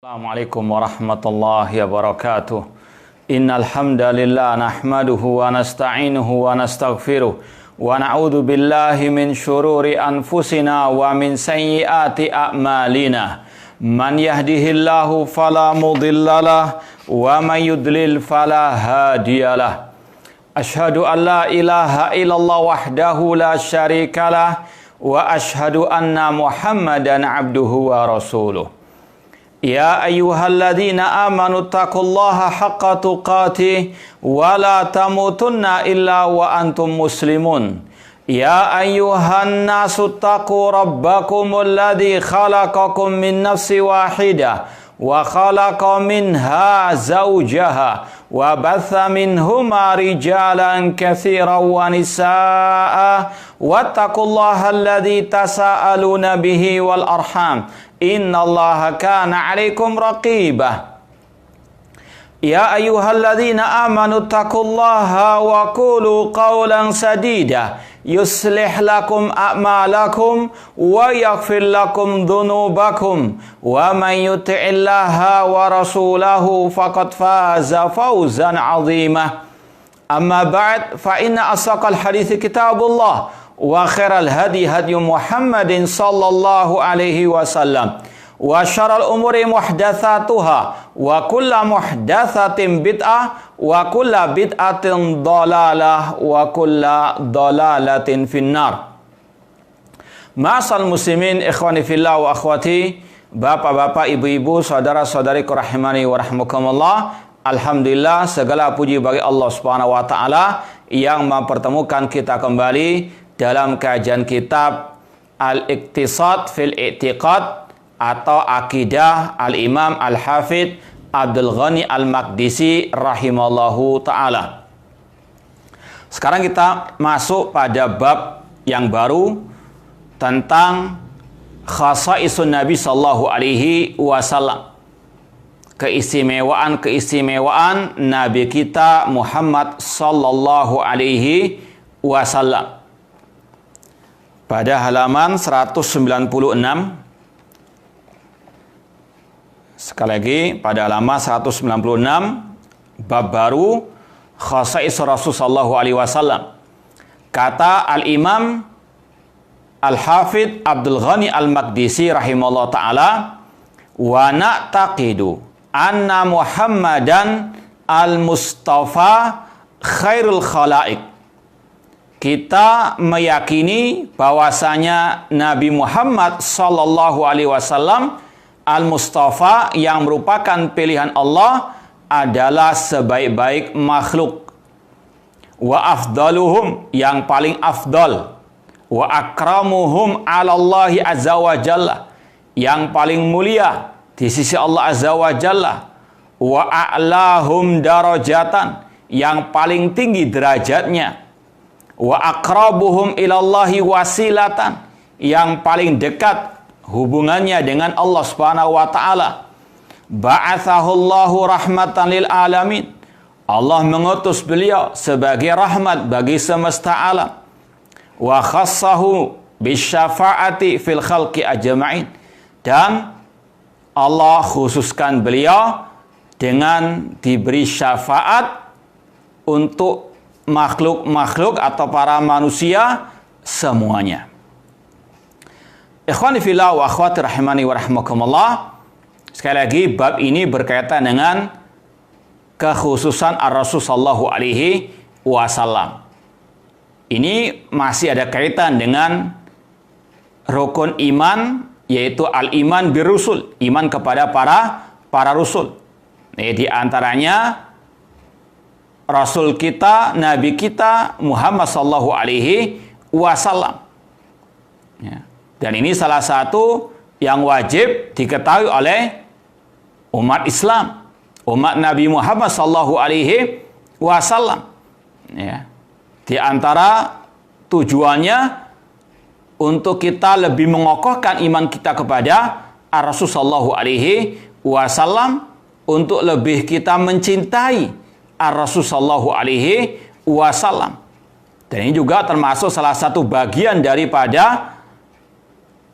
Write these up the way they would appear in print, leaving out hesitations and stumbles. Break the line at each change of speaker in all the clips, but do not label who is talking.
Assalamualaikum warahmatullahi wabarakatuh. Innal hamdalillah nahmaduhu wa nasta'inuhu wa nastaghfiruh wa na'udzu billahi min syururi anfusina wa min sayyiati a'malina. Man yahdihillahu fala mudhillalah wa man yudlil fala hadiyalah. Asyhadu an la ilaha illallah wahdahu la syarikalah wa asyhadu anna Muhammadan abduhu wa rasuluh. Ya ayyuhalladzina amanu taqullaha haqqa tuqatih wa la tamutunna illa wa antum muslimun. Ya ayyuhan nasu taqu rabbakumul ladzi khalaqakum min nafsin wahidah wa khalaqa minha zawjaha wa batha minhuma rijalan katsiran wa nisaa'a wattaqullaha alladzi tasaaluna bihi wal arham innallaha kana 'alaikum raqibah. Ya ayyuhalladzina amanu taqullaha wa qulu qawlan sadida yuslih lakum a'malakum wa yaghfir lakum dhunubakum wa man yuti'illaha wa rasulahu faqad faza fawzan 'azima. Amma ba'd, fa inna asaqal hadithi kitabullah wa khairal hadi hadyu Muhammadin sallallahu alaihi wasallam wa syarrul umuri muhdatsatuha wa kullu muhdatsatin bid'ah wa kullu bid'atin dhalalah wa kullu dhalalatin finnar. Ma'asal muslimin ikhwani fillah wa akhwati, bapak-bapak, ibu-ibu, saudara-saudariku rahimani wa rahmukumullah. Alhamdulillah, segala puji bagi Allah Subhanahu wa taala yang mempertemukan kita kembali dalam kajian kitab Al-Iqtisad fil I'tiqad atau Akidah Al-Imam Al-Hafidh Abdul Ghani Al-Maqdisi rahimallahu ta'ala. Sekarang kita masuk pada bab yang baru tentang khasaisun Nabi sallallahu alaihi wasallam. Keistimewaan Nabi kita Muhammad sallallahu alaihi wasallam. Pada halaman 196, sekali lagi pada halaman 196, bab baru khasais Rasul sallallahu alaihi wasallam. Kata Al-Imam Al-Hafidh Abdul Ghani Al-Maqdisi rahimahullah ta'ala, wa na'taqidu anna Muhammadan al-Mustafa khairul khalaik. Kita meyakini bahwasanya Nabi Muhammad sallallahu alaihi wasallam al-Mustafa yang merupakan pilihan Allah adalah sebaik-baik makhluk. Wa afdaluhum, yang paling afdal. Wa akramuhum 'alallahi azza wa jalla, yang paling mulia di sisi Allah azza wa jalla. Wa a'lahum darajatan, yang paling tinggi derajatnya. Wa aqrabuhum ilallahi wasilatan, yang paling dekat hubungannya dengan Allah Subhanahu wa taala. Ba'atsahullahu rahmatan lil alamin, Allah mengutus beliau sebagai rahmat bagi semesta alam. Wa khassahu bisyafa'ati fil khalqi ajma'in, dan Allah khususkan beliau dengan diberi syafaat untuk makhluk-makhluk atau para manusia semuanya. Ikhwani fillah wa akhwati rahimani wa rahmakumullah. Sekali lagi, bab ini berkaitan dengan kekhususan Ar-Rasul sallallahu alaihi wasallam. Ini masih ada kaitan dengan rukun iman, yaitu al-iman birusul, iman kepada para rasul. Di antaranya Rasul kita, Nabi kita Muhammad sallallahu alaihi wasallam. Ya. Dan ini salah satu yang wajib diketahui oleh umat Islam, umat Nabi Muhammad sallallahu alaihi wasallam. Ya. Di antara tujuannya untuk kita lebih mengokohkan iman kita kepada Rasul sallallahu alaihi wasallam, untuk lebih kita mencintai Ar-Rasul sallallahu alaihi wasallam. Dan ini juga termasuk salah satu bagian daripada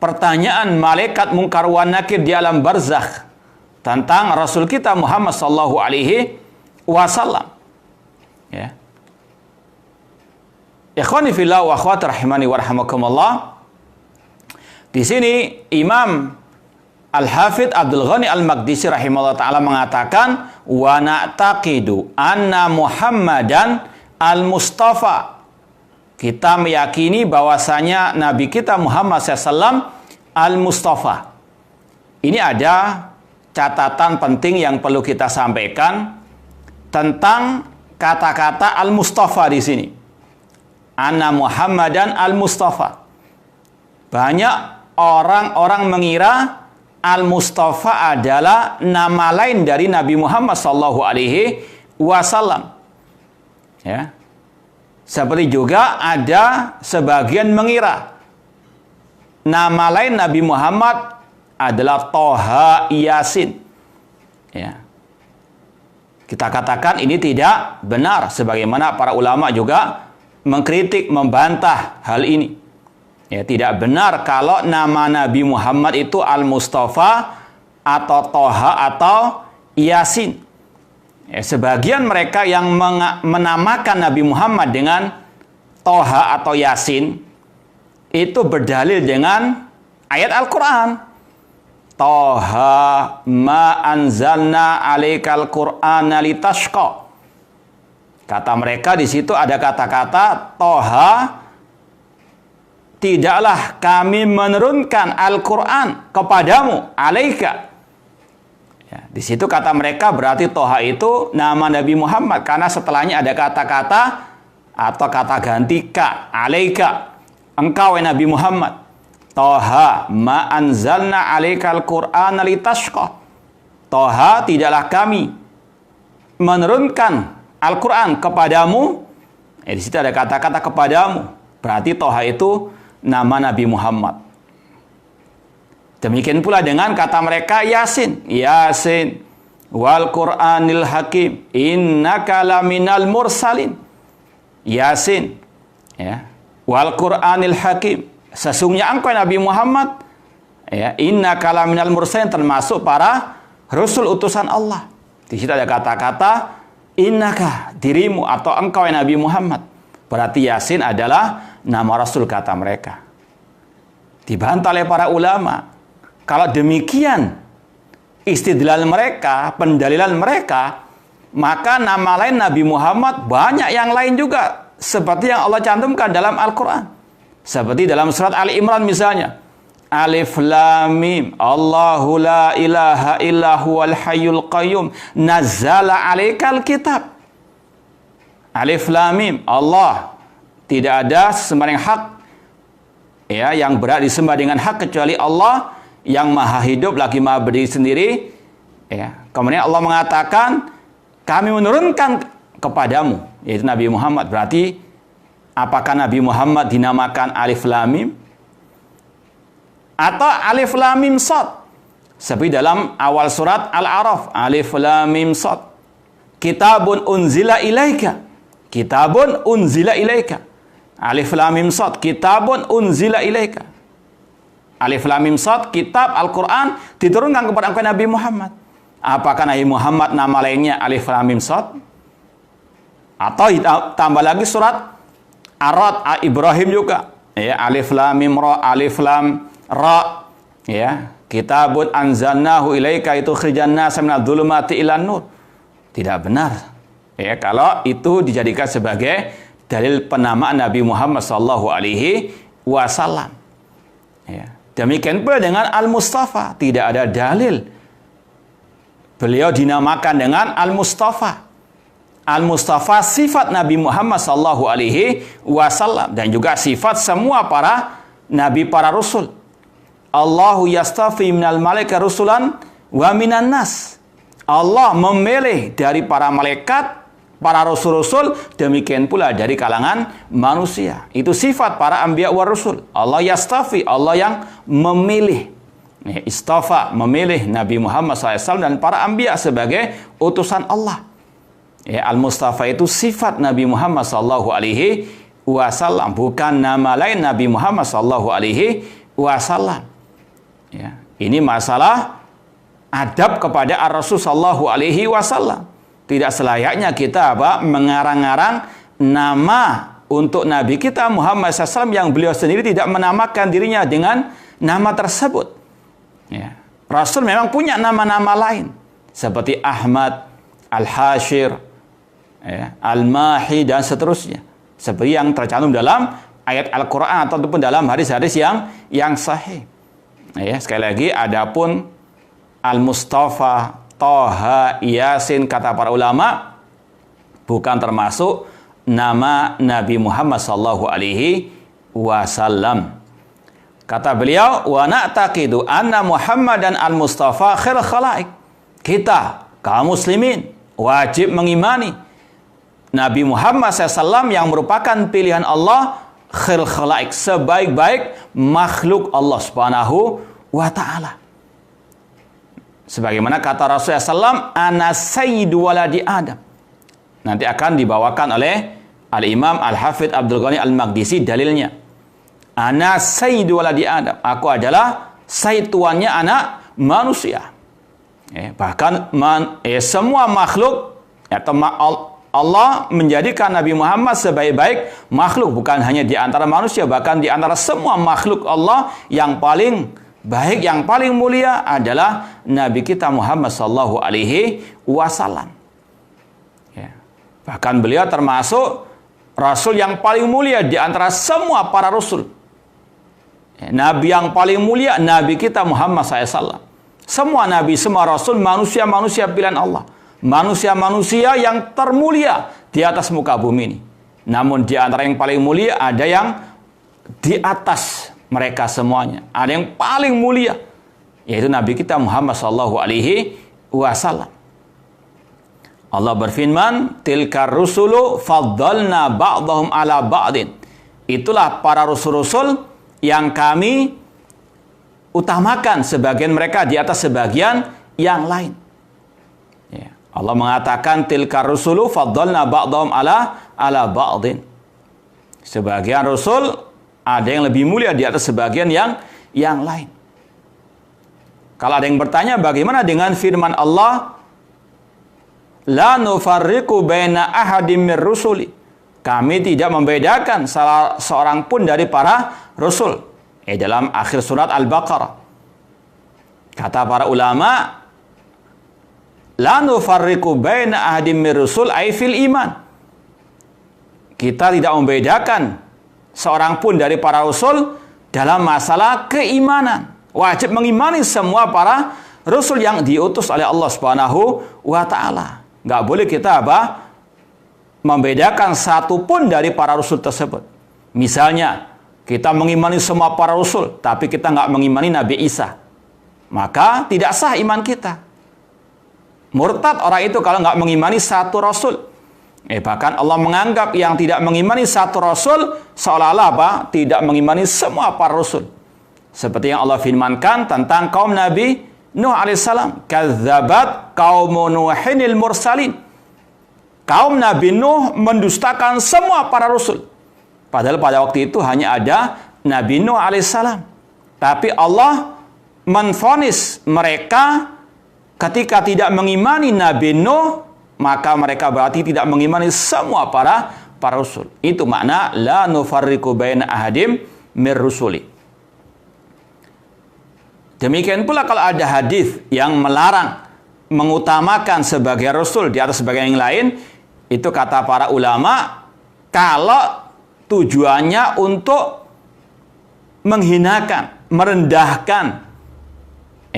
pertanyaan malaikat Munkar wa Nakir di alam barzakh. tentang Rasul kita Muhammad sallallahu alaihi wasallam. Ya. Ikhwani fillah wa akhwati rahimani wa rahimakumullah. Di sini Imam Al-Hafidz Abdul Ghani Al-Maqdisi rahimahullah ta'ala mengatakan, wa na'taqidu anna Muhammadan al-Mustafa. Kita meyakini bahwasanya Nabi kita Muhammad SAW al-Mustafa. Ini ada catatan penting yang perlu kita sampaikan tentang kata-kata al-Mustafa di sini. Anna Muhammadan al-Mustafa. Banyak orang-orang mengira Al-Mustafa adalah nama lain dari Nabi Muhammad sallallahu alaihi wasallam. Ya. Seperti juga ada sebagian mengira nama lain Nabi Muhammad adalah Toha Yasin. Ya. Kita katakan ini tidak benar, sebagaimana para ulama juga mengkritik, membantah hal ini. Ya, tidak benar kalau nama Nabi Muhammad itu Al-Mustafa atau Toha atau Yasin. Ya, sebagian mereka yang menamakan Nabi Muhammad dengan Toha atau Yasin itu berdalil dengan ayat Al-Quran. Toha ma anzalna alaikal Qur'ana litashqa. Kata mereka di situ ada kata-kata Toha, tidaklah kami menurunkan Al-Quran kepadamu, alaika. Ya, di situ kata mereka berarti Toha itu nama Nabi Muhammad, karena setelahnya ada kata-kata atau kata ganti ka, alaika, engkau Nabi Muhammad. Toha ma anzalna alaikal Qur'ana litashqa. Toha, tidaklah kami menurunkan Al-Quran kepadamu. Di situ ada kata-kata kepadamu, berarti Toha itu nama Nabi Muhammad. Demikian pula dengan kata mereka Yasin. Yasin wal Qur'anil Hakim innaka laminal mursalin. Yasin, ya, wal Qur'anil Hakim, sesungguhnya engkau Nabi Muhammad, ya, innaka laminal mursalin, termasuk para rasul utusan Allah. Di situ ada kata-kata innaka, dirimu atau engkau Nabi Muhammad. Berarti Yasin adalah nama Rasul kata mereka. Dibantah oleh para ulama. Kalau demikian istidlal mereka, pendalilan mereka, maka nama lain Nabi Muhammad banyak yang lain juga, seperti yang Allah cantumkan dalam Al-Quran. Seperti dalam surat Ali Imran misalnya. Alif Lam Mim, Allahu la ilaha illa huwal hayyul qayyum, nazzala alaikal kitab. Alif Lam Mim, Allah, tidak ada sesembahan yang hak, ya, yang berhak disembah dengan hak kecuali Allah yang maha hidup lagi maha berdiri sendiri. Ya. Kemudian Allah mengatakan, kami menurunkan kepadamu, yaitu Nabi Muhammad. Berarti apakah Nabi Muhammad dinamakan Alif Lam Mim atau Alif Lam Mim Shad? Seperti dalam awal surat Al-A'raf, Alif Lam Mim Shad, kitabun unzila ilaika. Kitabun unzila ilaika. Alif Lam Mim Shad, kitabun unzila ilaika. Alif Lam Mim Shad, kitab Al-Quran diturunkan kepada engkau Nabi Muhammad. Apakah Nabi Muhammad nama lainnya Alif Lam Mim Shad? Atau tambah lagi surat Ar-Ra'd Ibrahim juga, ya, Alif Lam Mim Ra, Alif Lam Ra, ya, kitabun anzalnahu ilaika itu khrijan nas minadh dhulumati ilan nur. Tidak benar. Ya, kalau itu dijadikan sebagai dalil penamaan Nabi Muhammad sallallahu alaihi wasallam. Ya. Demikian pula dengan Al-Mustafa, tidak ada dalil beliau dinamakan dengan Al-Mustafa. Al-Mustafa sifat Nabi Muhammad sallallahu alaihi wasallam dan juga sifat semua para nabi, para rasul. Allahu yastafi minal malaika rusulan wa minan nas. Allah memilih dari para malaikat, para rasul-rasul, demikian pula dari kalangan manusia. Itu sifat para anbiya wa rasul. Allah yastafi, Allah yang memilih. Istafa, memilih Nabi Muhammad SAW dan para anbiya sebagai utusan Allah. Ya, Al-Mustafa itu sifat Nabi Muhammad SAW, bukan nama lain Nabi Muhammad SAW. Ya, ini masalah adab kepada Ar-Rasul sallallahu alaihi wasallam. Tidak selayaknya kita mengarang-arang nama untuk Nabi kita Muhammad SAW yang beliau sendiri tidak menamakan dirinya dengan nama tersebut. Ya. Rasul memang punya nama-nama lain seperti Ahmad, Al-Hashir, ya, Al-Mahi dan seterusnya. Seperti yang tercantum dalam ayat Al-Quran ataupun dalam hadis-hadis yang sahih. Ya, sekali lagi, adapun Al-Mustafa, Toha, Yasin, kata para ulama, bukan termasuk nama Nabi Muhammad sallallahu alaihi wasallam. Kata beliau, wa na'taqidu anna Muhammadan al-Mustafa khairul khalaik. Kita, kaum muslimin, wajib mengimani Nabi Muhammad SAW yang merupakan pilihan Allah, khairul khalaik, sebaik-baik makhluk Allah Subhanahu wa ta'ala. Sebagaimana kata Rasulullah SAW, ana sayyidu waladi Adam. Nanti akan dibawakan oleh Al-Imam Al-Hafidh Abdul Ghani Al-Maqdisi dalilnya. Ana sayyidu waladi Adam. Aku adalah sayyid tuannya anak manusia. Bahkan semua makhluk, Allah menjadikan Nabi Muhammad sebaik-baik makhluk. Bukan hanya di antara manusia, bahkan di antara semua makhluk Allah yang paling baik, yang paling mulia adalah Nabi kita Muhammad sallallahu alaihi wasallam. Ya. Bahkan beliau termasuk Rasul yang paling mulia di antara semua para Rasul. Ya. Nabi yang paling mulia, Nabi kita Muhammad SAW. Semua Nabi, semua Rasul, manusia-manusia pilihan Allah. Manusia-manusia yang termulia di atas muka bumi ini. Namun di antara yang paling mulia ada yang di atas mereka semuanya. Ada yang paling mulia, yaitu Nabi kita Muhammad sallallahu alaihi wasallam. Allah berfirman, tilkar rusulu faddalna ba'dahum ala ba'din. Itulah para rasul-rasul yang kami utamakan sebagian mereka di atas sebagian yang lain. Ya. Allah mengatakan tilkar rusulu faddalna ba'dahum ala ba'din. Sebagian rasul ada yang lebih mulia di atas sebagian yang lain. Kalau ada yang bertanya, bagaimana dengan firman Allah, la nufarriqu baina ahadim mir rusuli. Kami tidak membedakan salah seorang pun dari para rasul. Dalam akhir surat Al-Baqarah. Kata para ulama, la nufarriqu baina ahadim mir rusul ay fil iman. Kita tidak membedakan seorang pun dari para rasul dalam masalah keimanan. Wajib mengimani semua para rasul yang diutus oleh Allah Subhanahu wa ta'ala. Nggak boleh kita membedakan satu pun dari para rasul tersebut. Misalnya, kita mengimani semua para rasul, tapi kita nggak mengimani Nabi Isa. Maka tidak sah iman kita. Murtad orang itu kalau nggak mengimani satu rasul. Bahkan Allah menganggap yang tidak mengimani satu rasul seolah-olah tidak mengimani semua para rasul. Seperti yang Allah firmankan tentang kaum Nabi Nuh alaihissalam, kadzabat qaumu Nuhinil mursalin. Kaum Nabi Nuh mendustakan semua para rasul. Padahal pada waktu itu hanya ada Nabi Nuh alaihissalam. Tapi Allah menvonis mereka ketika tidak mengimani Nabi Nuh, maka mereka berarti tidak mengimani semua para rasul. Itu makna la nufarriqu baina ahadim mir rusuli. Demikian pula kalau ada hadis yang melarang mengutamakan sebagai rasul di atas sebagian yang lain, itu kata para ulama kalau tujuannya untuk menghinakan, merendahkan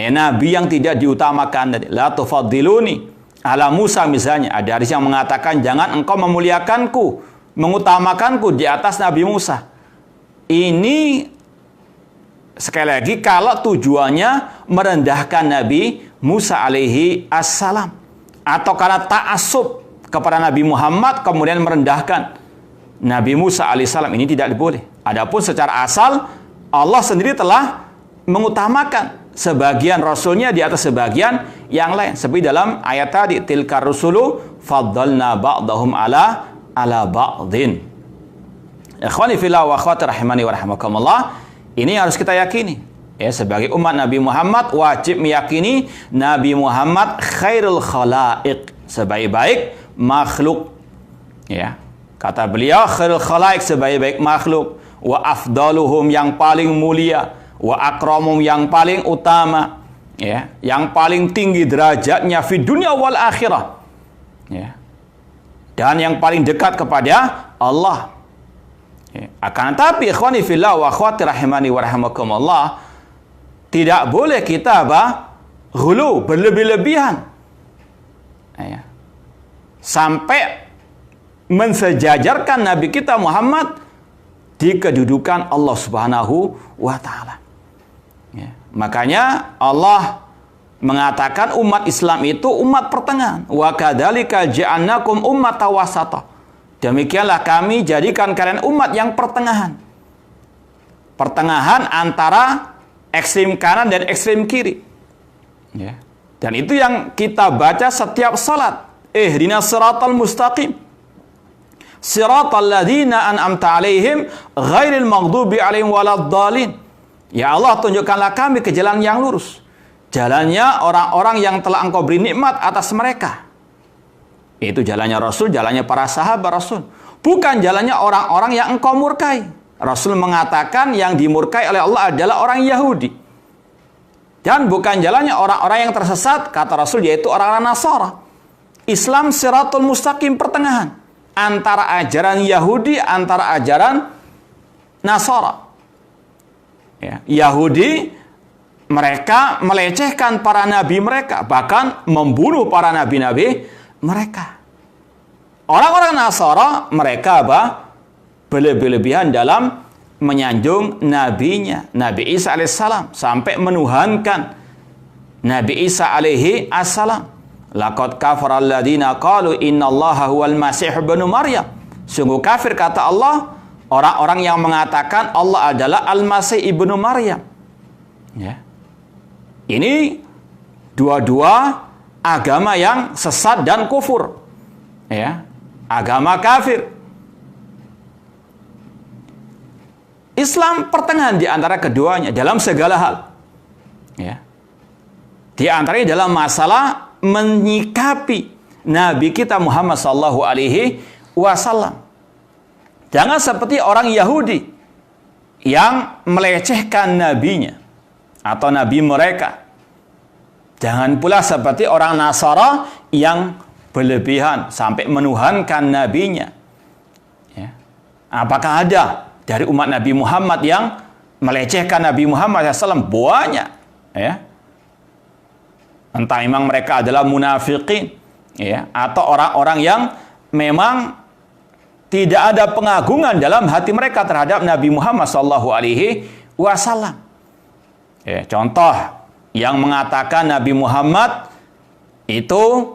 nabi yang tidak diutamakan tadi. La tufaddiluni ala Musa misalnya. Ada hadis yang mengatakan jangan engkau memuliakanku, mengutamakanku di atas Nabi Musa. Ini sekali lagi kalau tujuannya merendahkan Nabi Musa alaihi assalam, atau karena ta'assub kepada Nabi Muhammad kemudian merendahkan Nabi Musa alaihissalam, ini tidak boleh. Adapun secara asal Allah sendiri telah mengutamakan sebagian rasulnya di atas sebagian yang lain. Seperti dalam ayat tadi, tilkar rusulu faddalna ba'dahum ala ba'din. Ikhwani fillah wa akhwati rahimani wa rahimakumullah. Ini harus kita yakini. Ya, sebagai umat Nabi Muhammad wajib meyakini Nabi Muhammad khairul khalaiq, sebaik-baik makhluk. Ya. Kata beliau khairul khalaiq, sebaik-baik makhluk, wa afdaluhum, yang paling mulia, wa akramum, yang paling utama, ya, yang paling tinggi derajatnya fi dunia wal akhirah. Ya. Dan yang paling dekat kepada Allah. Ya. Akan tetapi ikhwani fillah wa akhwati rahimani wa rahimakumullah, tidak boleh kita ghulu, berlebih-lebihan. Ya. Sampai mensejajarkan Nabi kita Muhammad di kedudukan Allah Subhanahu wa taala. Ya. Makanya Allah mengatakan umat Islam itu umat pertengahan. Wa kadzalika ja'alnakum ummatan wasata. Demikianlah kami jadikan kalian umat yang pertengahan. Pertengahan antara ekstrem kanan dan ekstrem kiri. Ya. Dan itu yang kita baca setiap salat. Ihdinas siratal mustaqim. Siratal ladzina an'amta 'alaihim ghairil maghdubi 'alaihim waladdallin. Ya Allah, tunjukkanlah kami ke jalan yang lurus. Jalannya orang-orang yang telah Engkau beri nikmat atas mereka. Itu jalannya Rasul, jalannya para sahabat Rasul. Bukan jalannya orang-orang yang Engkau murkai. Rasul mengatakan yang dimurkai oleh Allah adalah orang Yahudi. Dan bukan jalannya orang-orang yang tersesat, kata Rasul, yaitu orang-orang Nasara. Islam siratul mustaqim, pertengahan antara ajaran Yahudi, antara ajaran Nasara. Ya, Yahudi, mereka melecehkan para nabi mereka, bahkan membunuh para nabi-nabi mereka. Orang-orang Nasara, mereka berlebih-lebihan dalam menyanjung nabinya, Nabi Isa alaihissalam, sampai menuhankan Nabi Isa alaihi assalam. Laqad kafara alladziina qalu innallaha huwal masih ibnu Maryam. Sungguh kafir, kata Allah, orang-orang yang mengatakan Allah adalah Al-Masih ibnu Maryam. Ya. Ini dua-dua agama yang sesat dan kufur. Ya. Agama kafir. Islam pertengahan di antara keduanya dalam segala hal. Ya. Di antaranya dalam masalah menyikapi Nabi kita Muhammad sallallahu alaihi wasallam. Jangan seperti orang Yahudi yang melecehkan nabinya atau nabi mereka. Jangan pula seperti orang Nasara yang berlebihan sampai menuhankan nabinya. Ya. Apakah ada dari umat Nabi Muhammad yang melecehkan Nabi Muhammad SAW? Banyak. Ya. Entah memang mereka adalah munafiqin, ya, atau orang-orang yang memang tidak ada pengagungan dalam hati mereka terhadap Nabi Muhammad SAW. Ya, contoh yang mengatakan Nabi Muhammad itu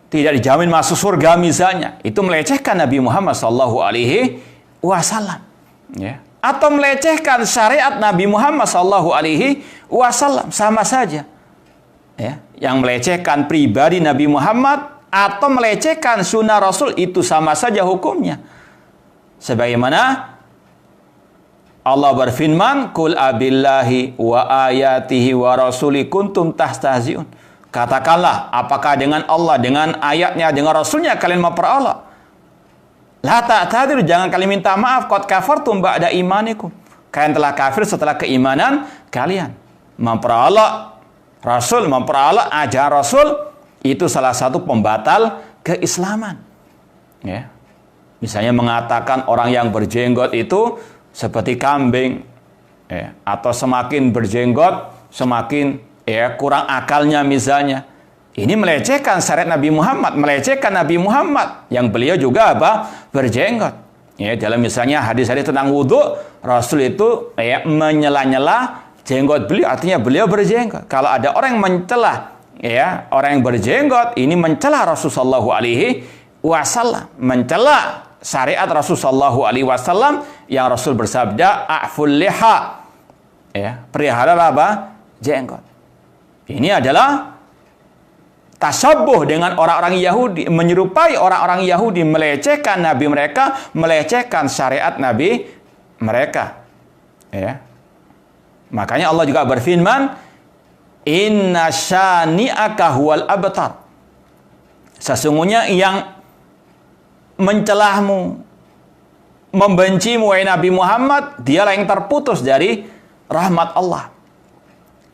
tidak dijamin masuk surga misalnya, itu melecehkan Nabi Muhammad SAW. Ya. Atau melecehkan syariat Nabi Muhammad SAW, sama saja. Ya. Yang melecehkan pribadi Nabi Muhammad atau melecehkan sunnah Rasul, itu sama saja hukumnya. Sebagaimana Allah berfirman, "Qul abillahi wa ayatihi wa rasuli kuntum tastahzi'un." Katakanlah, apakah dengan Allah, dengan ayatnya, dengan Rasulnya kalian memperalah? La ta'tadiru, jangan kalian minta maaf, qad kafartum ba'da imanikum. Kalian telah kafir setelah keimanan kalian. Memperalah Rasul, memperalah ajaran Rasul, itu salah satu pembatal keislaman. Ya. Misalnya mengatakan orang yang berjenggot itu seperti kambing, ya, atau semakin berjenggot semakin kurang akalnya misalnya. Ini melecehkan syariat Nabi Muhammad, melecehkan Nabi Muhammad yang beliau juga berjenggot. Ya, dalam misalnya hadis-hadis tentang wudhu, Rasul itu menyela-nyela jenggot beliau, artinya beliau berjenggot. Kalau ada orang yang mencela, ya, orang yang berjenggot, ini mencela Rasulullah SAW, mencela syariat Rasulullah SAW yang Rasul bersabda, "A'ful liha." Ya, peliharalah jenggot. Ini adalah tasyabuh dengan orang-orang Yahudi, menyerupai orang-orang Yahudi, melecehkan nabi mereka, melecehkan syariat nabi mereka. Ya. Makanya Allah juga berfirman, inna syani'aka huwal abtar. Sesungguhnya yang mencelahmu, membencimu wahai Nabi Muhammad, dialah yang terputus dari rahmat Allah.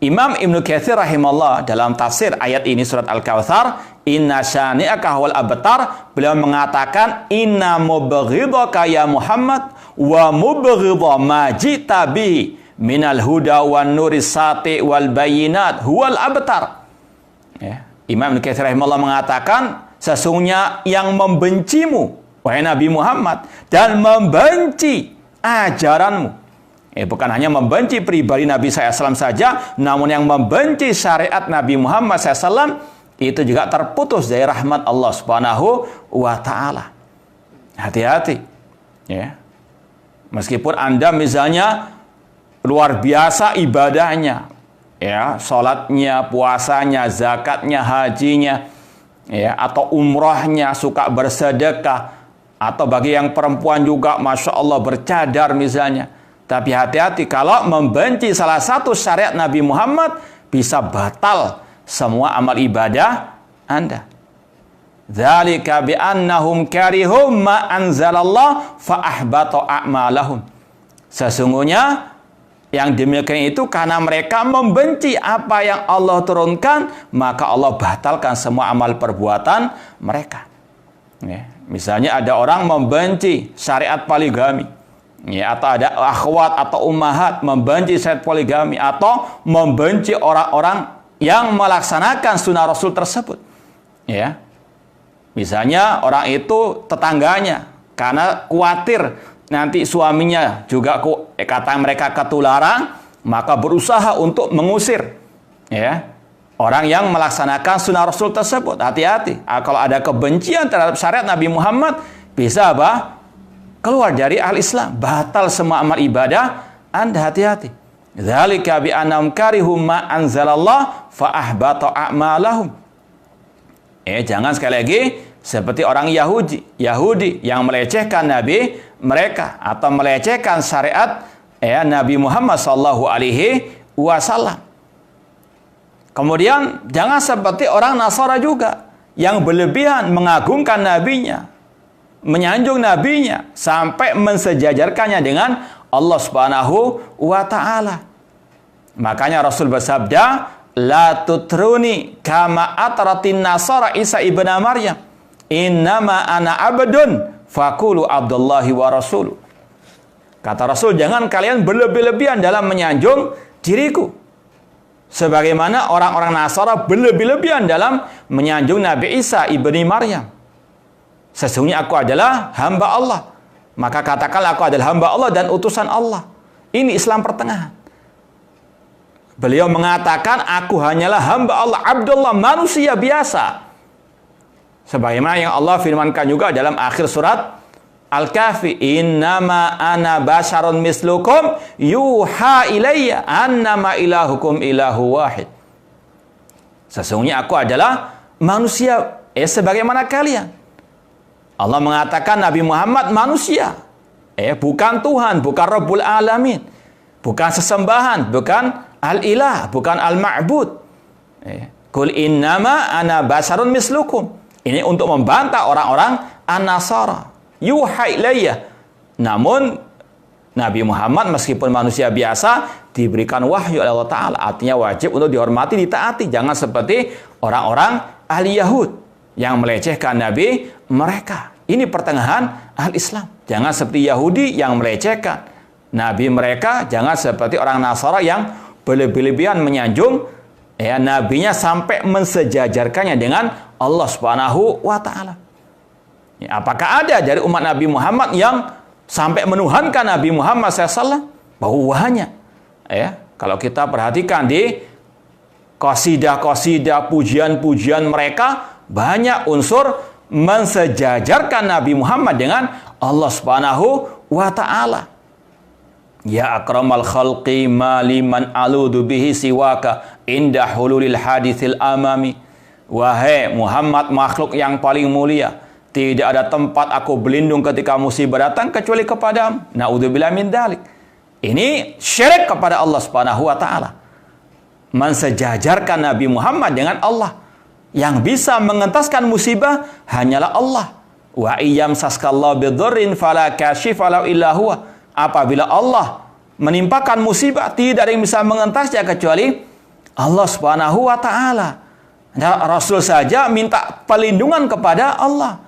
Imam Ibnu Katsir rahimahullah dalam tafsir ayat ini surat Al-Kautsar, inna syani'aka huwal abtar, beliau mengatakan inna mubghidaka ya Muhammad wa mubghidha ma jita bihi minal huda wan nuris sati wal bayinat huwal abtar. Ya. Imam Ibnu Katsir rahimahullah mengatakan sesungguhnya yang membencimu wahai Nabi Muhammad dan membenci ajaranmu. Bukan hanya membenci pribadi Nabi SAW saja, namun yang membenci syariat Nabi Muhammad SAW itu juga terputus dari rahmat Allah Subhanahu wa Ta'ala. Hati-hati, ya. Meskipun Anda misalnya luar biasa ibadahnya, ya, sholatnya, puasanya, zakatnya, hajinya, ya, atau umrahnya, suka bersedekah, atau bagi yang perempuan juga, masya Allah bercadar misalnya. Tapi hati-hati, kalau membenci salah satu syariat Nabi Muhammad, bisa batal semua amal ibadah Anda. Dzalika bi annahum karihum ma anzalallah fa ahbata a'malahum. Sesungguhnya yang demikian itu karena mereka membenci apa yang Allah turunkan, maka Allah batalkan semua amal perbuatan mereka. Ya, misalnya ada orang membenci syariat poligami. Ya, atau ada akhwat atau ummahat membenci syariat poligami atau membenci orang-orang yang melaksanakan sunnah Rasul tersebut. Ya. Misalnya orang itu tetangganya karena khawatir nanti suaminya juga kata mereka ketularan, maka berusaha untuk mengusir, ya, orang yang melaksanakan sunnah Rasul tersebut. Hati-hati. Kalau ada kebencian terhadap syariat Nabi Muhammad, bisa apa? Keluar dari al-Islam, batal semua amal ibadah Anda. Hati-hati. Dzalika bi annahum karihum ma anzalallah fa ahbata a'malahum. Jangan sekali lagi seperti orang Yahudi yang melecehkan nabi mereka atau melecehkan syariat Nabi Muhammad sallallahu alaihi wasallam. Kemudian jangan seperti orang Nasara juga yang berlebihan mengagungkan nabinya, menyanjung nabinya sampai mensejajarkannya dengan Allah Subhanahu wa Ta'ala. Makanya Rasul bersabda, la tutruni kama atratin nasara Isa ibn Maryam, innama ana abdun faqulu Abdullahi wa Rasul. Kata Rasul, jangan kalian berlebih-lebihan dalam menyanjung diriku, sebagaimana orang-orang Nasara berlebih-lebihan dalam menyanjung Nabi Isa ibni Maryam. Sesungguhnya aku adalah hamba Allah. Maka katakanlah aku adalah hamba Allah dan utusan Allah. Ini Islam pertengahan. Beliau mengatakan aku hanyalah hamba Allah, Abdullah, manusia biasa. Sebagaimana yang Allah firmankan juga dalam akhir surat Al-Kahfi, innama ana basyarun mislukum yuha ilayya annama ilahukum ilahu wahid. Sesungguhnya aku adalah manusia sebagaimana kalian. Allah mengatakan Nabi Muhammad manusia, bukan Tuhan, bukan Rabbul Alamin, bukan sesembahan, bukan al-ilah, bukan al-ma'bud. Qul innama ana basarun mislukum. Ini untuk membantah orang-orang an-Nasara. Yuha ilayya. Namun Nabi Muhammad meskipun manusia biasa diberikan wahyu oleh Allah Ta'ala. Artinya wajib untuk dihormati, ditaati. Jangan seperti orang-orang ahli Yahud yang melecehkan Nabi mereka. Ini pertengahan al-Islam. Jangan seperti Yahudi yang melecehkan Nabi mereka. Jangan seperti orang Nasara yang berlebih-lebihan menyanjung nabinya sampai mensejajarkannya dengan Allah Subhanahu wa Ta'ala. Apakah ada dari umat Nabi Muhammad yang sampai menuhankan Nabi Muhammad SAW? Banyak. Kalau kita perhatikan di qasidah-qasidah, pujian-pujian mereka, banyak unsur mensejajarkan Nabi Muhammad dengan Allah Subhanahu wa Ta'ala. Ya akramal khalqi maliman aludu bihi siwaka inda hululil hadithil amami. Wahai Muhammad, makhluk yang paling mulia, tidak ada tempat aku berlindung ketika musibah datang kecuali kepadamu. Na'udzubillah min dzalik. Ini syirik kepada Allah Subhanahu wa taala. Mensejajarkan Nabi Muhammad dengan Allah. Yang bisa mengentaskan musibah hanyalah Allah. Wa iyyam saskallahu bidurrin fala kashifa lahu illa huwa. Apabila Allah menimpakan musibah, tidak ada yang bisa mengentasnya kecuali Allah Subhanahu wa taala. Rasul saja minta perlindungan kepada Allah.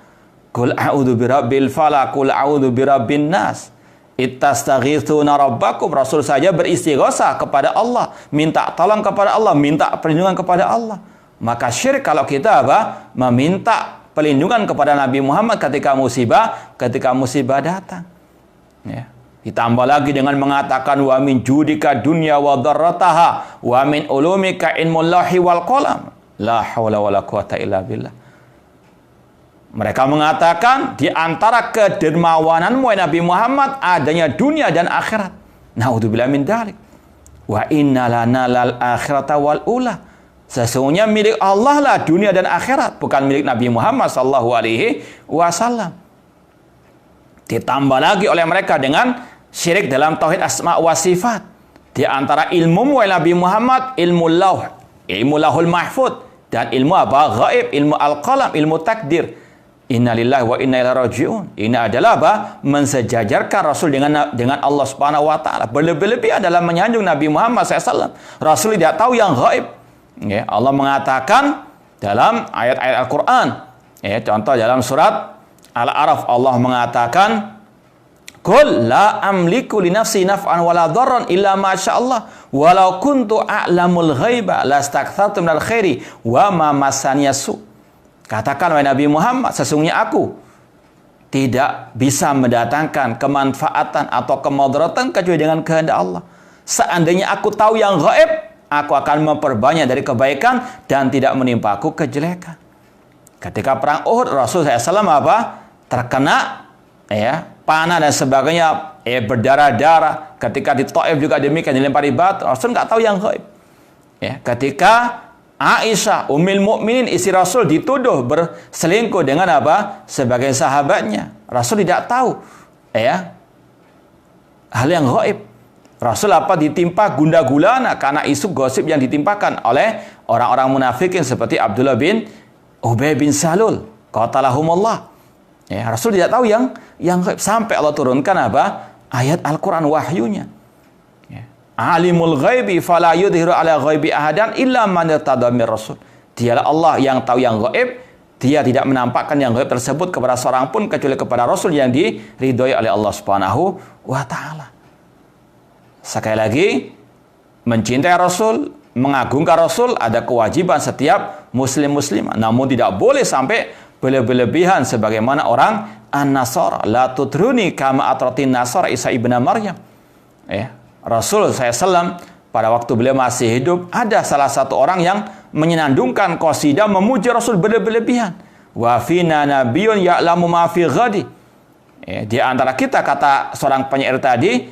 Qul a'udzu birabbil falaq, qul a'udzu birabbin nas. Ittastaghitsuna rabbakum. Rasul saja beristighosah kepada Allah, minta tolong kepada Allah, minta perlindungan kepada Allah. Maka syirik kalau kita meminta perlindungan kepada Nabi Muhammad ketika musibah datang. Ya. Ditambah lagi dengan mengatakan wa min judika dunya wa dharrataha wa min ulumika ilmullahi wal qalam. La haula wala quwata illa billah. Mereka mengatakan di antara kedermawananmu Nabi Muhammad adanya dunia dan akhirat. Naudzubillah min dzalik. Wa inna lana lal akhirata wal ula. Sesungguhnya milik Allah lah dunia dan akhirat, bukan milik Nabi Muhammad sallallahu alaihi wasallam. Ditambah lagi oleh mereka dengan syirik dalam tauhid asma wa sifat. Di antara ilmu Nabi Muhammad ilmu lauh, ilmu lahul mahfud, dan ilmu ghaib, ilmu al-qalam, ilmu takdir. Innalillahi wa inna ilaihi raji'un. Ini adalah mensejajarkan Rasul dengan Allah Subhanahu wa taala. Berlebih-lebih adalah menyanjung Nabi Muhammad SAW. Rasul tidak tahu yang ghaib. Ya, Allah mengatakan dalam ayat-ayat Al-Quran, ya, contoh dalam surat Al-A'raf, Allah mengatakan, Qul la amliku li nafsi naf'an wala dharran illa ma sya'allah walau kuntu a'lamul ghaiba lastakthartu minal khairi wa ma massaniya su. Katakan wahai Nabi Muhammad, sesungguhnya aku tidak bisa mendatangkan kemanfaatan atau kemudaratan kecuali dengan kehendak Allah. Seandainya aku tahu yang gaib, aku akan memperbanyak dari kebaikan dan tidak menimpaku kejelekan. Ketika perang Uhud, Rasul SAW terkena panah dan sebagainya, berdarah-darah. Ketika di Taif juga demikian, dilempari batu. Rasul nggak tahu yang gaib. Ketika Aisyah, Ummul Mukminin, istri Rasul, dituduh berselingkuh dengan sebagai sahabatnya. Rasul tidak tahu hal yang gaib. Rasul ditimpa gundah gulana karena isu gosip yang ditimpakan oleh orang-orang munafikin seperti Abdullah bin Ubay bin Salul, qatalahumullah. Rasul tidak tahu yang gaib sampai Allah turunkan ayat Al-Qur'an wahyunya. Alimul ghaibi fala yudhiru ala ghaibi ahadan illa man irtada mir rasul. Dialah Allah yang tahu yang gaib, dia tidak menampakkan yang gaib tersebut kepada seorang pun kecuali kepada Rasul yang diridhoi oleh Allah Subhanahu wa taala. Sekali lagi, mencintai Rasul, mengagungkan Rasul ada kewajiban setiap muslim-muslimah. Namun tidak boleh sampai berlebihan sebagaimana orang An-Nasara. La tutruni kama atratin Nasara Isa ibn Maryam. Rasul SAW pada waktu beliau masih hidup, ada salah satu orang yang menyenandungkan qasidah memuji Rasul berlebihan. Wa fina nabiyyun ya'lamu ma fi ghadi. Di antara kita, kata seorang penyair tadi,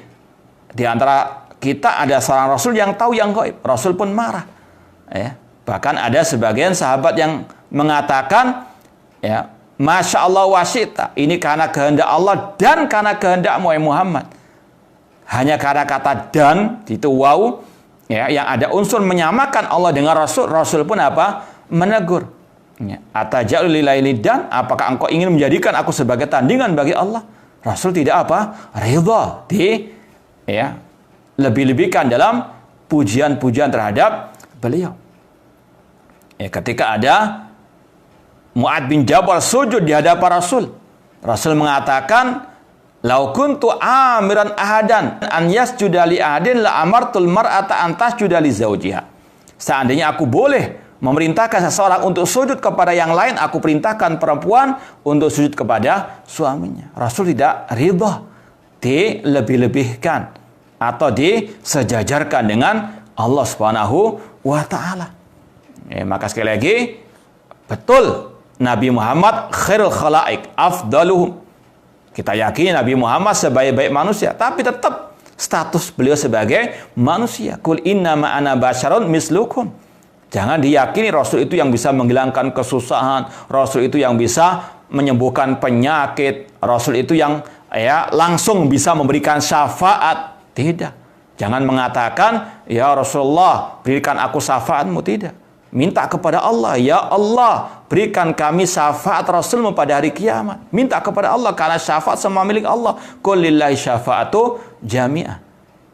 di antara kita ada seorang Rasul yang tahu yang gaib. Rasul pun marah. Bahkan ada sebagian sahabat yang mengatakan, Masya Allah wa syi'ta. Ini karena kehendak Allah dan karena kehendakmu Muhammad. Hanya karena kata dan, itu waw, yang ada unsur menyamakan Allah dengan Rasul. Rasul pun menegur. Ataja'u lillahi dan, apakah engkau ingin menjadikan aku sebagai tandingan bagi Allah? Rasul tidak ridha lebih-lebihkan dalam pujian-pujian terhadap beliau. Ketika ada Mu'ad bin Jabal sujud di hadapan Rasul, Rasul mengatakan, "Lau kuntu amiran ahadan an yasjuda li ahadin la amartul mar'ata an tasjuda li zawjiha." Seandainya aku boleh memerintahkan seseorang untuk sujud kepada yang lain, aku perintahkan perempuan untuk sujud kepada suaminya. Rasul tidak ridha dilebih-lebihkan atau disejajarkan dengan Allah Subhanahu wa taala. Maka sekali lagi, betul Nabi Muhammad khairul khalaik, afdaluhum. Kita yakini Nabi Muhammad sebaik-baik manusia, tapi tetap status beliau sebagai manusia. Qul innama ana basyarun mislukum. Jangan diyakini Rasul itu yang bisa menghilangkan kesusahan, Rasul itu yang bisa menyembuhkan penyakit, Rasul itu yang langsung bisa memberikan syafaat. Tidak. Jangan mengatakan, ya Rasulullah, berikan aku syafaatmu. Tidak. Minta kepada Allah, ya Allah, berikan kami syafaat Rasulmu pada hari kiamat. Minta kepada Allah, karena syafaat semua milik Allah. Qul lillahi syafa'atu jami'ah.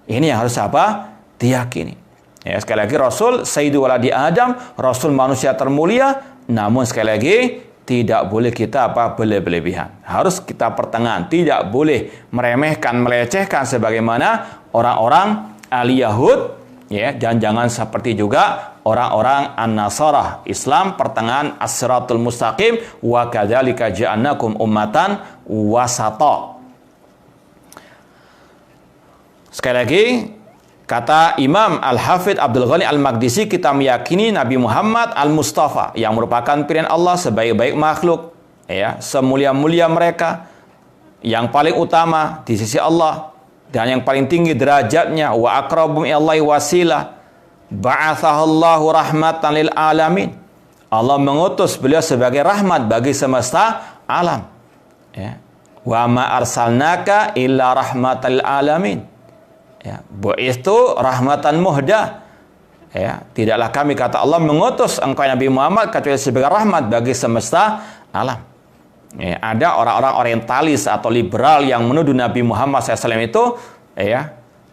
Ini yang harus apa? Diyakini. Ya, sekali lagi, Rasul Sayyidu Waladi Adam, Rasul manusia termulia. Namun sekali lagi, tidak boleh kita berlebihan. Harus kita pertengahan. Tidak boleh meremehkan, melecehkan sebagaimana orang-orang ahli Yahud. Ya, dan jangan seperti juga orang-orang An-Nasarah, Islam pertengahan as-siratul mustaqim, wa kadzalika ja'alnakum ummatan wasata. Sekali lagi, kata Imam Al-Hafidh Abdul Ghani Al-Maqdisi, kita meyakini Nabi Muhammad Al-Mustafa yang merupakan pilihan Allah sebaik-baik makhluk, ya, semulia-mulia mereka, yang paling utama di sisi Allah dan yang paling tinggi derajatnya, wa aqrabum ilallahi wasilah, ba'athahallahu rahmatan lil alamin. Allah mengutus beliau sebagai rahmat bagi semesta alam. Ya. Wa ma arsalnaka illa rahmatan lil alamin. Ya, bu'istu rahmatan muhda. Ya, tidaklah kami, kata Allah, mengutus engkau Nabi Muhammad kecuali sebagai rahmat bagi semesta alam. Ya, ada orang-orang orientalis atau liberal yang menuduh Nabi Muhammad SAW itu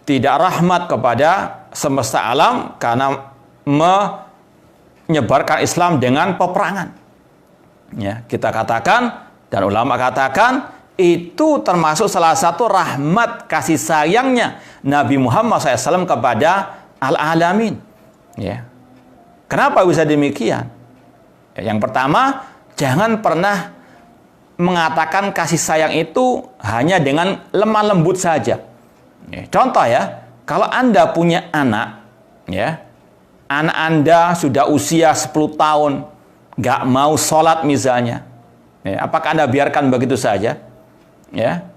tidak rahmat kepada semesta alam karena menyebarkan Islam dengan peperangan. Ya, kita katakan dan ulama katakan itu termasuk salah satu rahmat kasih sayangnya Nabi Muhammad SAW kepada al-alamin. Ya. Kenapa bisa demikian? Ya, yang pertama, jangan pernah mengatakan kasih sayang itu hanya dengan lemah lembut saja. Ya, contoh ya, kalau Anda punya anak, ya, anak Anda sudah usia 10 tahun, nggak mau sholat misalnya, ya, apakah Anda biarkan begitu saja? Ya.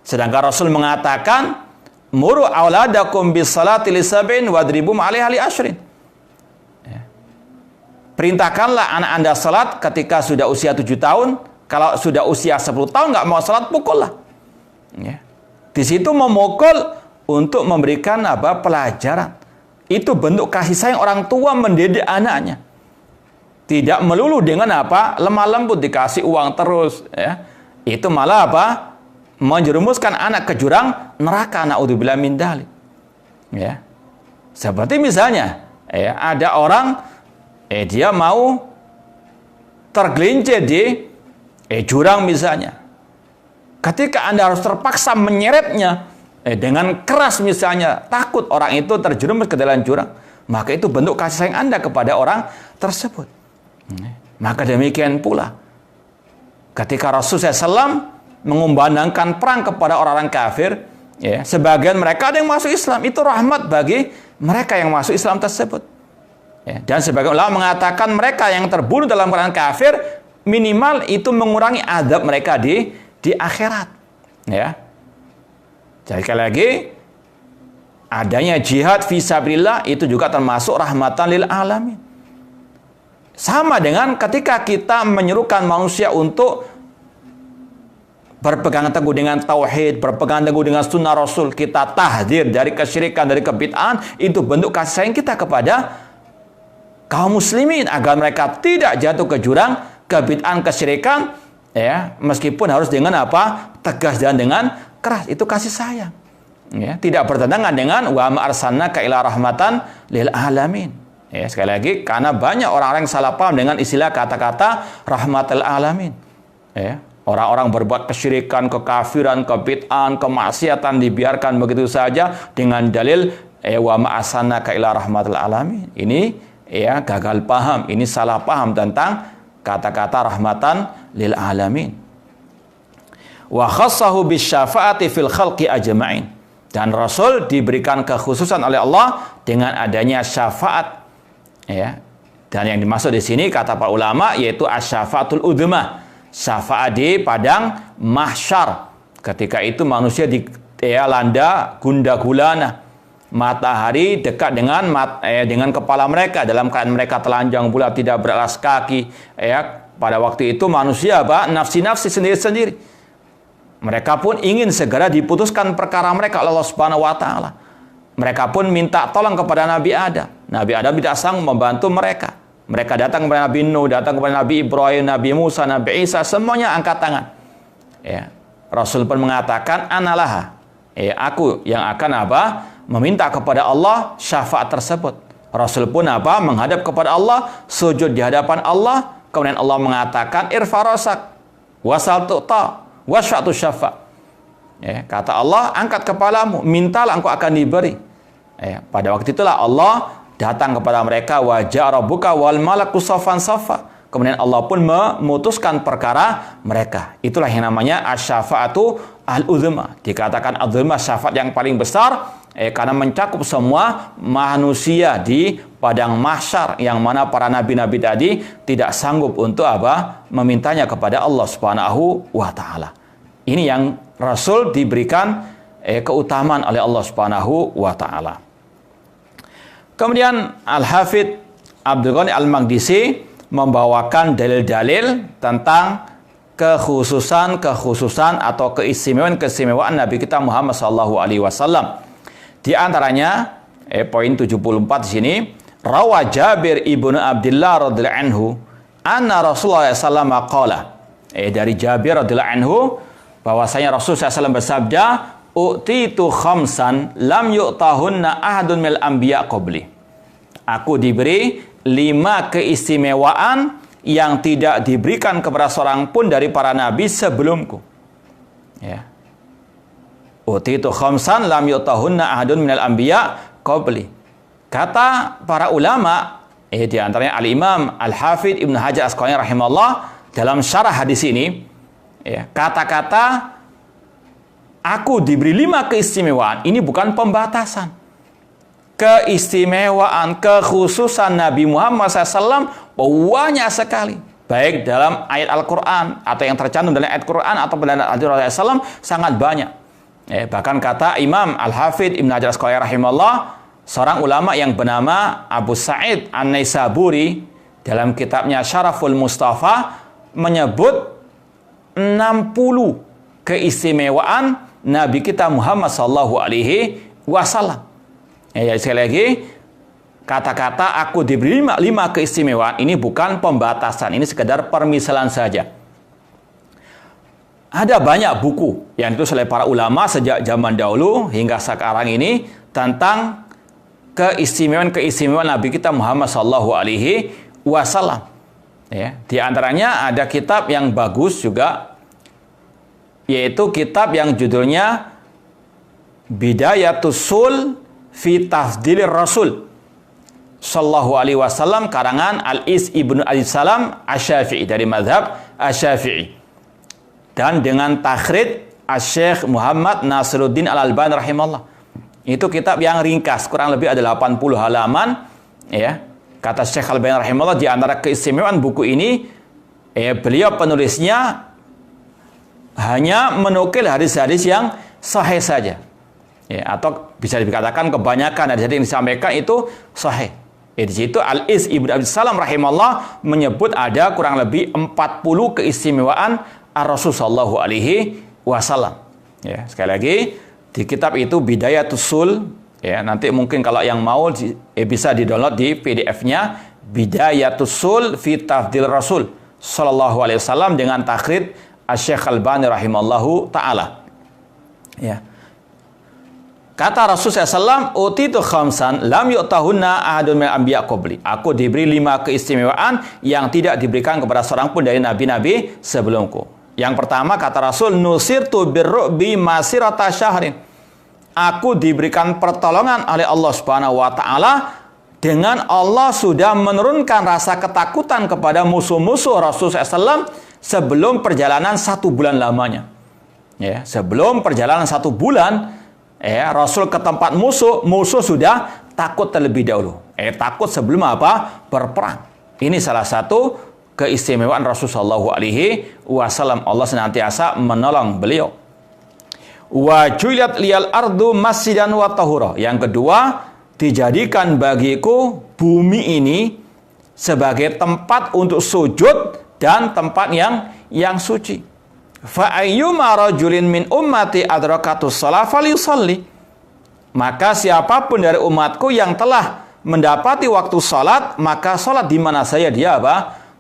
Sedangkan Rasul mengatakan, muru auladakum bis salati li sab'in wadribum 'alaiha li asyrin. Ya. Perintahkanlah anak Anda salat ketika sudah usia 7 tahun. Kalau sudah usia 10 tahun nggak mau salat, pukullah. Ya. Di situ memukul untuk memberikan pelajaran. Itu bentuk kasih sayang orang tua mendidik anaknya. Tidak melulu dengan lemah lembut dikasih uang terus. Ya. Itu malah menjerumuskan anak ke jurang neraka. Na'udzubillah min dzalik. Ya. Seperti misalnya, ada orang dia mau tergelincir di jurang misalnya. Ketika Anda harus terpaksa menyeretnya dengan keras misalnya, takut orang itu terjerumus ke dalam jurang, maka itu bentuk kasih sayang Anda kepada orang tersebut. Maka demikian pula ketika Rasulullah SAW mengumandangkan perang kepada orang-orang kafir, ya, sebagian mereka ada yang masuk Islam, itu rahmat bagi mereka yang masuk Islam tersebut. Ya, dan sebagian ulama mengatakan mereka yang terbunuh dalam perang kafir, minimal itu mengurangi azab mereka di akhirat. Ya. Jadi sekali lagi, adanya jihad fisabilillah itu juga termasuk rahmatan lil alamin. Sama dengan ketika kita menyerukan manusia untuk berpegang teguh dengan tauhid, berpegang teguh dengan sunnah Rasul, kita tahdzir dari kesyirikan, dari kebid'ahan, itu bentuk kasih sayang kita kepada kaum muslimin agar mereka tidak jatuh ke jurang kebid'ahan, kesyirikan, ya, meskipun harus dengan tegas dan dengan keras. Itu kasih sayang. Ya, tidak bertentangan dengan wa ma arsalnaka ila rahmatan lil alamin. Ya, sekali lagi, karena banyak orang-orang yang salah paham dengan istilah kata-kata rahmatul alamin. Ya, orang-orang berbuat kesyirikan, kekafiran, kebid'ahan, kemaksiatan dibiarkan begitu saja dengan dalil wa ma arsalnaka ila rahmatul alamin. Ini gagal paham, ini salah paham tentang kata-kata rahmatan lil alamin. Wa khassahu bisyafa'ati fil khalqi ajma'in. Dan Rasul diberikan kekhususan oleh Allah dengan adanya syafaat. Ya. Dan yang dimaksud di sini kata para ulama yaitu asy-syafaatul udzma, syafaat di padang mahsyar. Ketika itu manusia dilanda gundah gulana. Matahari dekat dengan kepala mereka, dalam keadaan mereka telanjang bulat, tidak beralas kaki. Ya, pada waktu itu manusia nafsi-nafsi sendiri-sendiri. Mereka pun ingin segera diputuskan perkara mereka oleh Allah Subhanahu wa taala. Mereka pun minta tolong kepada Nabi Adam. Nabi Adam tidak sanggup membantu mereka. Mereka datang kepada Nabi Nuh, datang kepada Nabi Ibrahim, Nabi Musa, Nabi Isa, semuanya angkat tangan. Ya. Rasul pun mengatakan, "Analah." Aku yang akan meminta kepada Allah syafaat tersebut. Rasul pun menghadap kepada Allah, sujud di hadapan Allah. Kemudian Allah mengatakan, "Irfarasak wasal tu'ta wasyatu syafa." Kata Allah, angkat kepalamu, mintalah engkau akan diberi. Pada waktu itulah Allah datang kepada mereka, wajah rabbuka wal malaku saffan saffa. Kemudian Allah pun memutuskan perkara mereka. Itulah yang namanya asy-syafa'atu al-uzma. Dikatakan al-uzma, syafaat yang paling besar karena mencakup semua manusia di padang mahsyar, yang mana para nabi-nabi tadi tidak sanggup untuk memintanya kepada Allah Subhanahu wa taala. Ini yang Rasul diberikan keutamaan oleh Allah Subhanahu wa taala. Kemudian Al-Hafidz Abdul Ghani Al-Maqdisi membawakan dalil-dalil tentang kekhususan atau keistimewaan Nabi kita Muhammad SAW. Di antaranya poin 74 di sini, rawa Jabir ibnu Abdullah radhiyallahu anhu anna Rasulullah SAW qala. Dari Jabir radhiyallahu anhu bahwasanya Rasulullah SAW bersabda, "Utitu khamsan lam yu'tahunna ahadun minal anbiya qabli." Aku diberi 5 keistimewaan yang tidak diberikan kepada seorang pun dari para nabi sebelumku. Ya. Utitu khamsan lam yu'tahunna ahadun minal anbiya qabli. Kata para ulama, di antaranya Al-Imam Al-Hafidz Ibnu Hajar Asqalani rahimahullah dalam syarah hadis ini, kata-kata aku diberi 5 keistimewaan ini bukan pembatasan. Keistimewaan, kekhususan Nabi Muhammad SAW banyak sekali. Baik dalam ayat Al-Quran atau yang tercantum dalam ayat Quran atau dalam hadis Rasulullah SAW sangat banyak. Bahkan kata Imam Al-Hafidz Ibnu Hajar Asqalani rahimahullah, seorang ulama yang bernama Abu Sa'id An-Naisaburi dalam kitabnya Syaraful Mustafa menyebut 60 keistimewaan Nabi kita Muhammad SAW. Sekali lagi, kata-kata aku diberi 5 keistimewaan ini bukan pembatasan, ini sekedar permisalan saja. Ada banyak buku yang ditulis oleh para ulama sejak zaman dahulu hingga sekarang ini tentang keistimewaan Nabi kita Muhammad SAW. Di antaranya ada kitab yang bagus juga, yaitu kitab yang judulnya Bidayatus Sul fi Tafdilir Rasul sallallahu alaihi wasallam, karangan Al-Is ibnu Al-Salam Asy-Syafi'i dari mazhab Asy-Syafi'i, dan dengan takhrij Asy-Syaikh Muhammad Nasiruddin Al-Albani rahimahullah. Itu kitab yang ringkas, kurang lebih ada 80 halaman. Kata Syekh Al-Albani rahimahullah, di antara keistimewaan buku ini, beliau penulisnya hanya menukil hadis-hadis yang sahih saja. Atau bisa dikatakan kebanyakan hadis yang disampaikan itu sahih. Di situ Al-Is ibnu Al-Salam rahimahullah menyebut ada kurang lebih 40 keistimewaan Ar-Rasul sallallahu alaihi wasallam. Sekali lagi, di kitab itu Bidayatus Sul, nanti mungkin kalau yang mau bisa di-download di PDF-nya, Bidayatus Sul fi Tafdil Rasul sallallahu alaihi wasallam dengan takhrij Asy-Syaikh Al-Albani rahimallahu taala. Kata Rasulullah SAW, utitu khamsan lam yu'tahunna ahadun minal anbiya qabli. Aku diberi 5 keistimewaan yang tidak diberikan kepada seorang pun dari nabi-nabi sebelumku. Yang pertama, kata Rasul, nusirtu birru'bi masirata syahrin. Aku diberikan pertolongan oleh Allah Subhanahu wa taala dengan Allah sudah menurunkan rasa ketakutan kepada musuh-musuh Rasulullah SAW sebelum perjalanan 1 bulan lamanya. Sebelum perjalanan 1 bulan, Rasul ke tempat musuh sudah takut terlebih dahulu. Takut sebelum berperang. Ini salah satu keistimewaan Rasulullah SAW. Allah senantiasa menolong beliau. Wa ju'ilat liyal ardu masjidan wa tahura. Yang kedua, dijadikan bagiku bumi ini sebagai tempat untuk sujud dan tempat yang suci. fa ayyuma rajulin min ummati adrakatus shalah falyusalli. Maka siapapun dari umatku yang telah mendapati waktu salat, maka salat di mana saja dia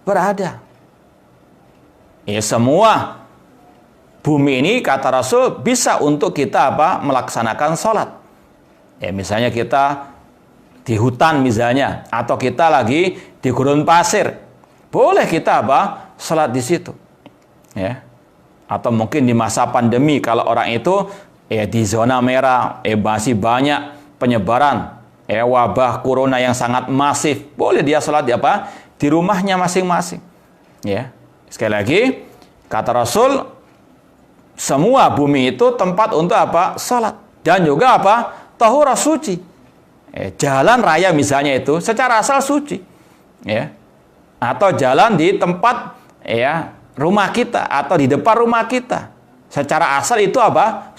berada. Ya, semua bumi ini kata Rasul bisa untuk kita melaksanakan salat. Ya, misalnya kita di hutan misalnya, atau kita lagi di gurun pasir, boleh kita salat di situ. Ya. Atau mungkin di masa pandemi kalau orang itu di zona merah, masih banyak penyebaran wabah corona yang sangat masif, boleh dia salat di rumahnya masing-masing. Ya. Sekali lagi, kata Rasul, semua bumi itu tempat untuk salat. Dan juga tahura suci. Jalan raya misalnya itu secara asal suci. Ya. Atau jalan di tempat rumah kita atau di depan rumah kita. Secara asal itu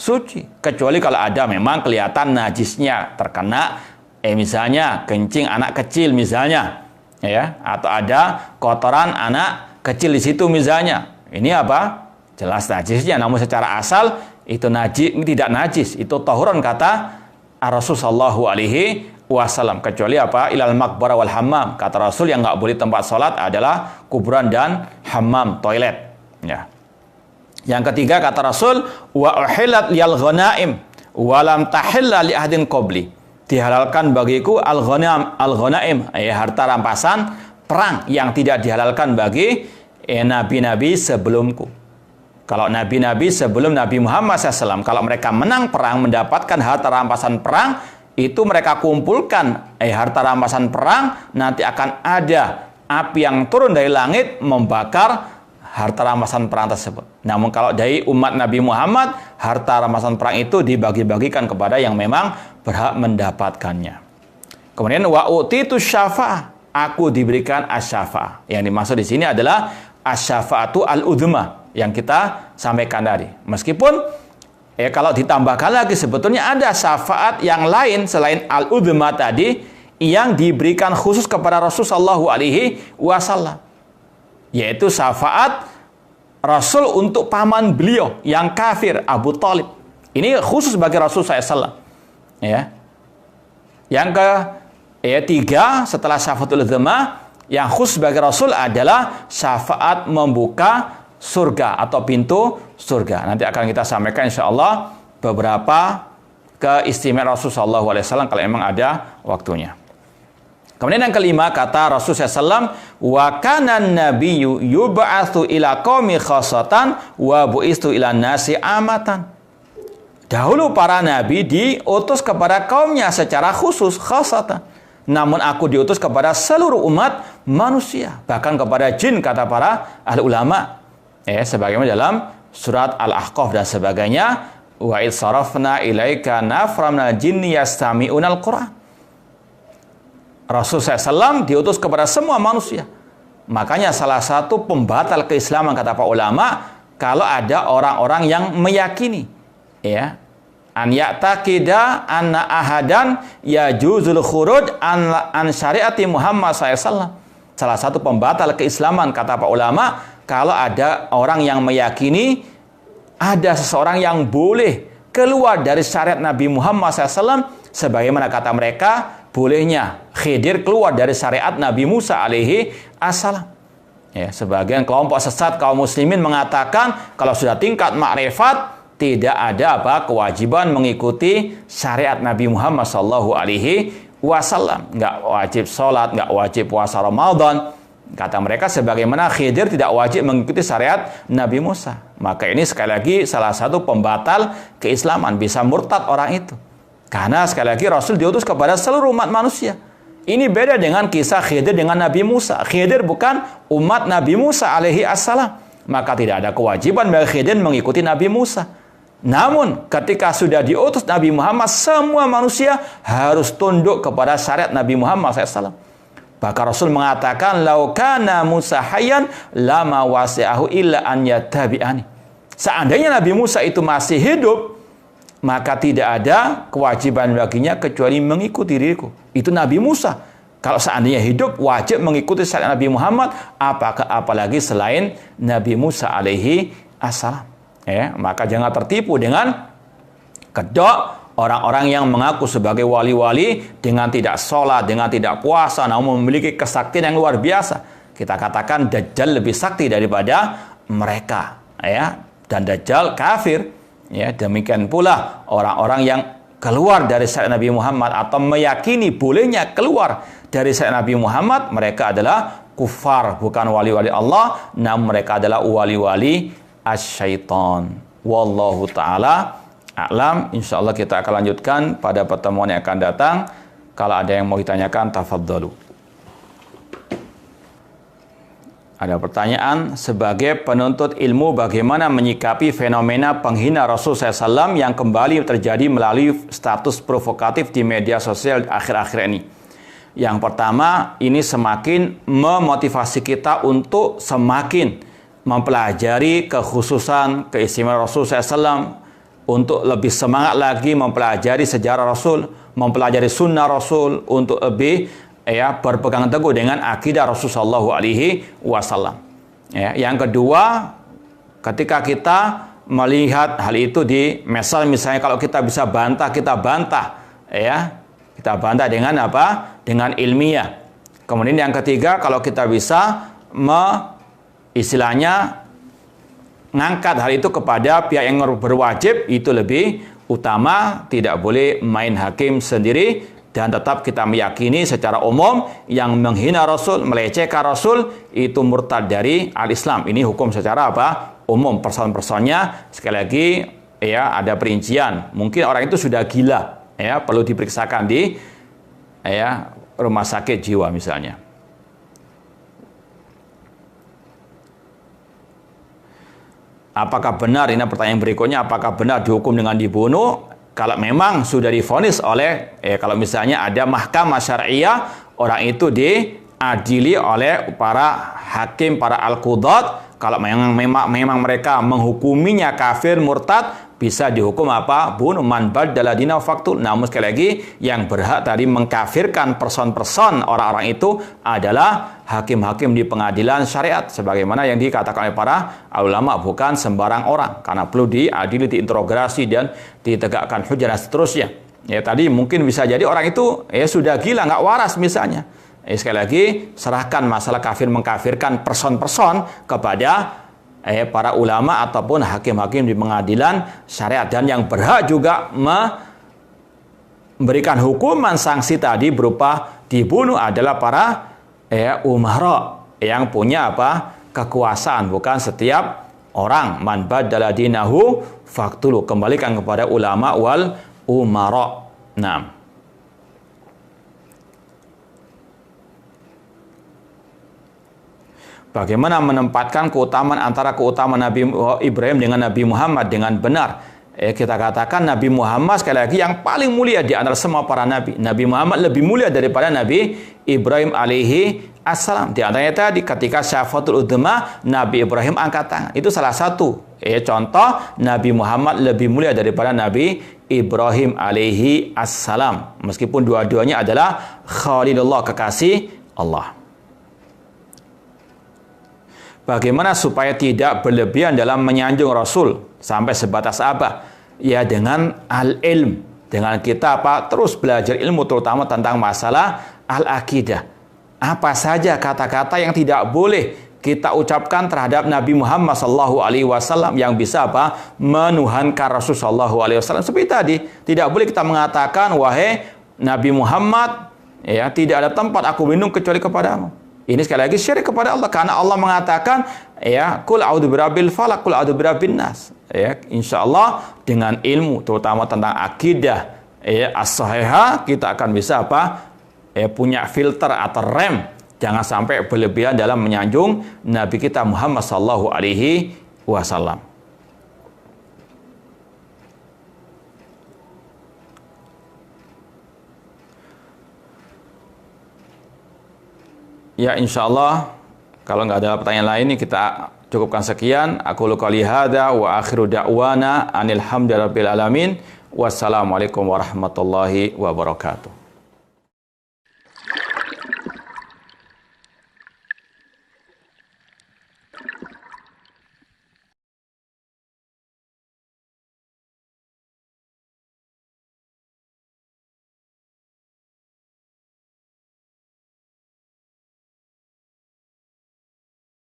suci. Kecuali kalau ada memang kelihatan najisnya, terkena misalnya kencing anak kecil misalnya, ya, atau ada kotoran anak kecil di situ misalnya. Ini jelas najisnya, namun secara asal itu najis, tidak najis, itu tahuran kata Rasul sallallahu alaihi wasallam. Kecuali ilal maqbarah wal hammam. Kata Rasul yang nggak boleh tempat salat adalah kuburan dan hammam, toilet. Ya. Yang ketiga kata Rasul, wa uhillat liyal ghanaim wa lam tahilla li ahadin qabli. Dihalalkan bagiku al-ghanaim, harta rampasan perang yang tidak dihalalkan bagi nabi-nabi sebelumku. Kalau nabi-nabi sebelum Nabi Muhammad SAW, kalau mereka menang perang, mendapatkan harta rampasan perang, itu mereka kumpulkan harta rampasan perang, nanti akan ada api yang turun dari langit membakar harta rampasan perang tersebut. Namun kalau dari umat Nabi Muhammad, harta rampasan perang itu dibagi-bagikan kepada yang memang berhak mendapatkannya. Kemudian wa utitu syafa'ah, aku diberikan asy-syafa'ah. Yang dimaksud di sini adalah asy-syafa'atu al-udhma yang kita sampaikan tadi. Meskipun kalau ditambahkan lagi sebetulnya ada syafaat yang lain selain al-udhma tadi yang diberikan khusus kepada Rasulullah sallallahu alaihi wasallam, yaitu syafaat Rasul untuk paman beliau yang kafir, Abu Thalib. Ini khusus bagi Rasul SAW. Ya. Yang ketiga setelah syafaatul udzma yang khusus bagi Rasul adalah syafaat membuka surga atau pintu surga. Nanti akan kita sampaikan insyaallah beberapa keistimewaan Rasul SAW kalau memang ada waktunya. Kemudian yang kelima kata Rasulullah SAW, wa kana nabiyyu yub'atsu ila qaumi khassatan wa bu'istu ila nasi amatan. Dahulu para nabi diutus kepada kaumnya secara khusus, khassatan. Namun aku diutus kepada seluruh umat manusia, bahkan kepada jin kata para ahli ulama. Sebagaimana dalam surat Al-Ahqaf dan sebagainya, wa id sarafna ilaika nafram minal jinni yastami'unal Qur'an. Rasul SAW diutus kepada semua manusia. Makanya salah satu pembatal keislaman kata para ulama, kalau ada orang-orang yang meyakini an ya'taqida anna ahadan yajuzul khuruj an syariati Muhammad SAW. Salah satu pembatal keislaman kata para ulama, kalau ada orang yang meyakini ada seseorang yang boleh keluar dari syariat Nabi Muhammad SAW, sebagaimana kata mereka bolehnya Khidir keluar dari syariat Nabi Musa alaihi assalam. Sebagian kelompok sesat kaum muslimin mengatakan kalau sudah tingkat makrifat tidak ada kewajiban mengikuti syariat Nabi Muhammad sallallahu alaihi wasallam. Enggak wajib sholat, enggak wajib puasa Ramadan. Kata mereka sebagaimana Khidir tidak wajib mengikuti syariat Nabi Musa. Maka ini sekali lagi salah satu pembatal keislaman, bisa murtad orang itu. Karena sekali lagi Rasul diutus kepada seluruh umat manusia. Ini beda dengan kisah Khidir dengan Nabi Musa. Khidir bukan umat Nabi Musa alaihi assalam. Maka tidak ada kewajiban bagi Khidir mengikuti Nabi Musa. Namun ketika sudah diutus Nabi Muhammad, semua manusia harus tunduk kepada syariat Nabi Muhammad SAW. Bahkan Rasul mengatakan, "Lau kana Musa hayyan lama wasi'ahu illa an yattabi'ani." Seandainya Nabi Musa itu masih hidup, maka tidak ada kewajiban baginya kecuali mengikuti diriku. Itu Nabi Musa. Kalau seandainya hidup, wajib mengikuti syariat Nabi Muhammad, apalagi selain Nabi Musa alaihi assalam. Ya, maka jangan tertipu dengan kedok orang-orang yang mengaku sebagai wali-wali dengan tidak sholat, dengan tidak puasa, namun memiliki kesaktian yang luar biasa. Kita katakan Dajjal lebih sakti daripada mereka, ya. Dan Dajjal kafir. Ya, demikian pula orang-orang yang keluar dari syariat Nabi Muhammad atau meyakini bolehnya keluar dari syariat Nabi Muhammad, mereka adalah kufar, bukan wali-wali Allah, namun mereka adalah wali-wali asyaiton. Wallahu ta'ala a'lam. Insyaallah kita akan lanjutkan pada pertemuan yang akan datang. Kalau ada yang mau ditanyakan, tafadhalu. Ada pertanyaan, sebagai penuntut ilmu bagaimana menyikapi fenomena penghina Rasul SAW yang kembali terjadi melalui status provokatif di media sosial akhir-akhir ini? Yang pertama, ini semakin memotivasi kita untuk semakin mempelajari kekhususan, keistimewaan Rasul SAW, untuk lebih semangat lagi mempelajari sejarah Rasul, mempelajari sunnah Rasul, untuk lebih berpegang teguh dengan akidah Rasulullah SAW. Ya, yang kedua, ketika kita melihat hal itu di misalnya kalau kita bisa bantah, kita bantah, ya, kita bantah dengan apa? Dengan ilmiah. Kemudian yang ketiga, kalau kita bisa istilahnya ngangkat hal itu kepada pihak yang berwajib, itu lebih utama. Tidak boleh main hakim sendiri. Dan tetap kita meyakini secara umum yang menghina Rasul, melecehkan Rasul, itu murtad dari al-Islam. Ini hukum secara apa? Umum. Person-personnya sekali lagi ya ada perincian. Mungkin orang itu sudah gila, ya, perlu diperiksakan di rumah sakit jiwa misalnya. Apakah benar, ini pertanyaan berikutnya, apakah benar dihukum dengan dibunuh? Kalau memang sudah divonis oleh, kalau misalnya ada mahkamah syariah, orang itu diadili oleh para hakim, para al-qudat. Kalau memang mereka menghukuminya kafir, murtad, bisa dihukum apa? Bunuh. Man baddala dinahu faqtul. Namun sekali lagi, yang berhak tadi mengkafirkan person-person orang-orang itu adalah hakim-hakim di pengadilan syariat, sebagaimana yang dikatakan oleh para ulama, bukan sembarang orang, karena perlu diadili, diinterogasi, dan ditegakkan hujah dan seterusnya. Ya, tadi mungkin bisa jadi orang itu sudah gila, nggak waras misalnya. Sekali lagi, serahkan masalah kafir mengkafirkan person-person kepada para ulama ataupun hakim-hakim di pengadilan syariat. Dan yang berhak juga memberikan hukuman sanksi tadi berupa dibunuh adalah para umara yang punya apa? Kekuasaan, bukan setiap orang. Man baddala dinahu faqtulu. Kembalikan kepada ulama wal umara. Nah, bagaimana menempatkan keutamaan antara keutamaan Nabi Ibrahim dengan Nabi Muhammad dengan benar? Kita katakan Nabi Muhammad sekali lagi yang paling mulia di antara semua para nabi. Nabi Muhammad lebih mulia daripada Nabi Ibrahim alaihi assalam. Di antaranya tadi ketika syafatul udhma, Nabi Ibrahim angkat tangan. Itu salah satu contoh Nabi Muhammad lebih mulia daripada Nabi Ibrahim alaihi assalam. Meskipun dua-duanya adalah Khalilullah, kekasih Allah. Bagaimana supaya tidak berlebihan dalam menyanjung Rasul sampai sebatas apa? Ya dengan al-ilm, dengan kita terus belajar ilmu, terutama tentang masalah al-aqidah. Apa saja kata-kata yang tidak boleh kita ucapkan terhadap Nabi Muhammad SAW yang bisa menuhankan Rasul SAW. Seperti tadi, tidak boleh kita mengatakan, wahai Nabi Muhammad, tidak ada tempat aku berlindung kecuali kepadamu. Ini sekali lagi syirik kepada Allah, karena Allah mengatakan qul a'udzu birabbil falaq, qul a'udzu birabbin nas. Insyaallah dengan ilmu terutama tentang akidah as-sahihah kita akan bisa punya filter atau rem, jangan sampai berlebihan dalam menyanjung Nabi kita Muhammad sallallahu alaihi wasallam. Ya, insyaallah kalau nggak ada pertanyaan lain kita cukupkan sekian. Aku qouli hadza wa akhiru da'wana anil hamdulillahirabbil alamin. Wassalamualaikum warahmatullahi wabarakatuh.